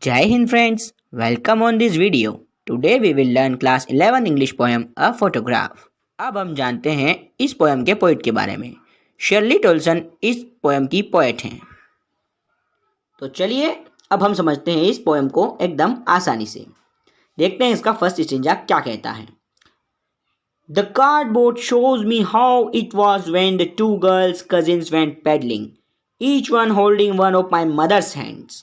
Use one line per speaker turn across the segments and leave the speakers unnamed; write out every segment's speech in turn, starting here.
Jai Hind friends, welcome on this video. Today we will learn class 11 English poem A Photograph. अब हम जानते हैं इस poem के पोइट के बारे में। शर्ली टोल्सन इस पोएम की पोएट हैं। तो चलिए अब हम समझते हैं इस पोएम को एकदम आसानी से। देखते हैं इसका फर्स्ट स्टेंजा क्या कहता है। The cardboard shows me how it was when the two girls cousins went peddling, each one holding one of my mother's hands.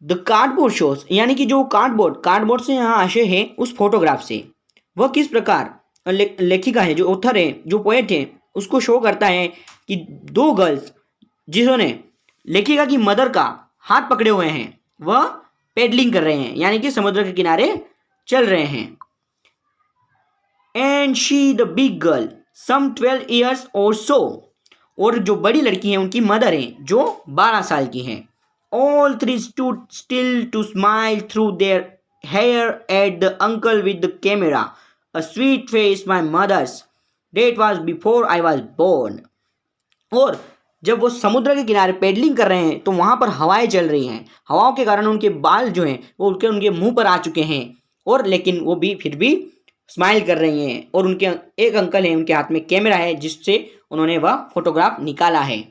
The cardboard shows यानी कि जो कार्डबोर्ड से यहाँ आशय है उस फोटोग्राफ से। वह किस प्रकार लेखिका है, जो ऑथर है, जो पोएट है, उसको शो करता है कि दो गर्ल्स जिन्होंने लेखिका की मदर का हाथ पकड़े हुए हैं वह पेडलिंग कर रहे हैं यानी कि समुद्र के किनारे चल रहे हैं। And she the big girl some 12 years और सो, और जो बड़ी लड़की है उनकी मदर है जो 12 साल की हैं। All three stood still to smile through their hair at the uncle with the camera. A sweet face, my mother's. That was before I was born. और जब वो समुद्र के किनारे पेडलिंग कर रहे हैं तो वहाँ पर हवाएं चल रही हैं। हवाओं के कारण उनके बाल जो हैं वो उनके मुंह पर आ चुके हैं, और लेकिन वो भी फिर भी स्माइल कर रही हैं। और उनके एक अंकल हैं, उनके हाथ में कैमरा है जिससे उन्होंने वह फोटोग्राफ निकाला है।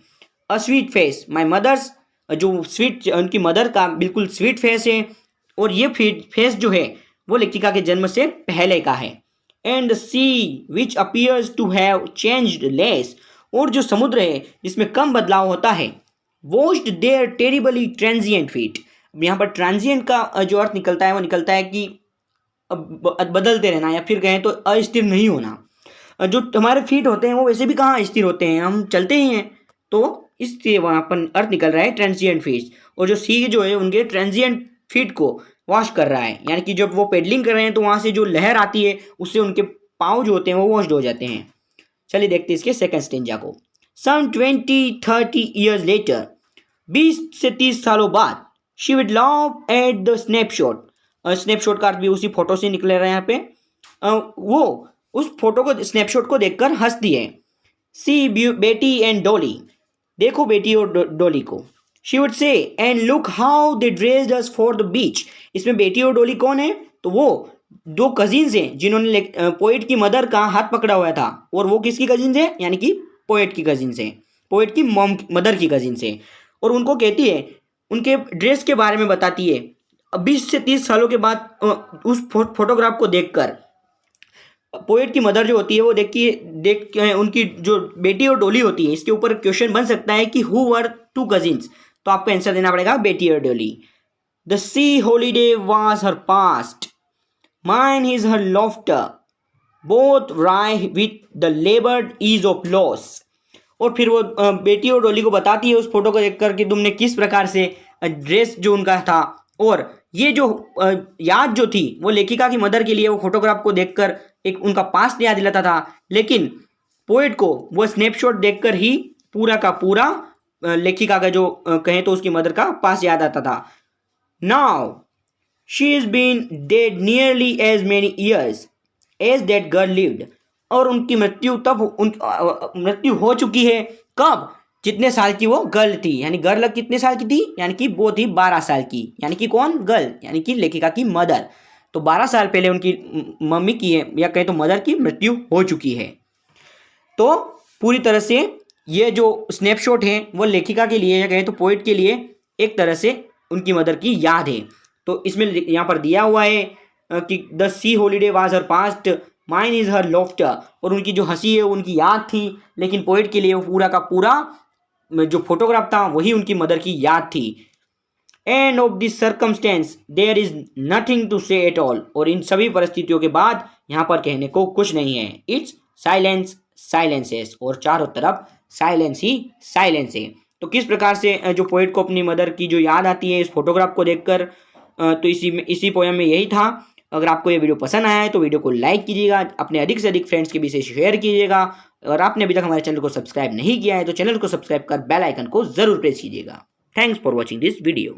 A sweet face, my mother's, जो स्वीट उनकी मदर का बिल्कुल स्वीट फेस है, और ये फेस जो है वो लेखिका के जन्म से पहले का है। And the sea which appears to have changed less, और जो समुद्र है जिसमें कम बदलाव होता है। Watched there terribly transient feet, यहाँ पर ट्रांजिएंट का जो अर्थ निकलता है वो निकलता है कि बदलते रहना, या फिर कहें तो अस्थिर नहीं होना। जो हमारे फीट होते हैं वो वैसे भी कहाँ स्थिर होते हैं, हम चलते ही हैं, तो इससे वहाँ पर अर्थ निकल रहा है ट्रांजिएंट फीट। और जो सी जो है उनके ट्रांजिएंट फीट को वॉश कर रहा है, यानी कि जब वो पेडलिंग कर रहे हैं तो वहाँ से जो लहर आती है उससे उनके पाँव जो होते हैं वो वॉश्ड हो जाते हैं। चलिए देखते हैं इसके सेकंड स्टेंजा को। सम 20-30 years लेटर, 20 से 30 सालों बाद, she would laugh at the snapshot. Snapshot का अर्थ भी उसी फोटो से निकल रहा है यहाँ पे। वो उस फोटो को, स्नैपशॉट को देखकर हंसती है। सी बेटी एंड डॉली, देखो बेटी और डोली को। She would say and look how they dressed us for the beach. इसमें बेटी और डोली कौन है, तो वो दो कजिन्स हैं जिन्होंने पोएट की मदर का हाथ पकड़ा हुआ था। और वो किसकी कजिन्स है, यानी कि पोएट की कजिन्स हैं, पोएट की मदर की कजिन्स हैं। और उनको कहती है, उनके ड्रेस के बारे में बताती है। 20 से 30 सालों के बाद उस फोटोग्राफ को देखकर पोएट की मदर जो होती है वो देख उनकी जो बेटी और डोली होती है, इसके ऊपर क्वेश्चन बन सकता है कि हु वर टू कजिन्स, तो आपको आंसर देना पड़ेगा बेटी और Dolly. The sea holiday was her past, mine is her laughter, both wry with the laboured ease of loss. और फिर वो बेटी और डोली को बताती है उस फोटो को देखकर कि तुमने किस प्रकार से ड्रेस जो उनका था, और ये जो याद जो थी वो लेखिका की मदर के लिए वो फोटोग्राफ को देखकर एक उनका पास्ट याद दिलाता था, लेकिन पोएट को वो स्नैपशॉट देखकर ही पूरा का पूरा लेखिका का जो कहें तो उसकी मदर का पास्ट याद आता था। Now she is been dead nearly as many years as that girl lived, और उनकी मृत्यु मृत्यु हो चुकी है कब, जितने साल की वो गर्ल थी। यानी गर्ल कितने साल की थी, यानी कि वो थी 12 साल की। यानी कि कौन, गर्ल, यानी कि लेखिका की मदर। तो 12 साल पहले उनकी मम्मी की है, या कहें तो मदर की मृत्यु हो चुकी है। तो पूरी तरह से ये जो स्नैपशॉट है वो लेखिका के लिए, या कहें तो पोएट के लिए, एक तरह से उनकी मदर की याद है। तो इसमें यहाँ पर दिया हुआ है कि the sea holiday was her past, mine is her laughter, और उनकी जो हंसी है वो उनकी याद थी, लेकिन पोएट के लिए वो पूरा का पूरा जो फोटोग्राफ था वही उनकी मदर की याद थी। And of this circumstance there is nothing to say at all, और इन सभी परिस्थितियों के बाद यहाँ पर कहने को कुछ नहीं है। इट्स साइलेंस साइलेंसेस, और चारों तरफ साइलेंस ही साइलेंस है। तो किस प्रकार से जो पोएट को अपनी मदर की जो याद आती है इस फोटोग्राफ को देखकर, तो इसी पोएम में यही था। अगर आपको ये वीडियो पसंद आया है तो वीडियो को लाइक कीजिएगा, अपने अधिक से अधिक फ्रेंड्स के बीच शेयर कीजिएगा। अगर आपने अभी तक हमारे चैनल को सब्सक्राइब नहीं किया है तो चैनल को सब्सक्राइब कर बेल आइकन को जरूर प्रेस कीजिएगा। Thanks for watching this video.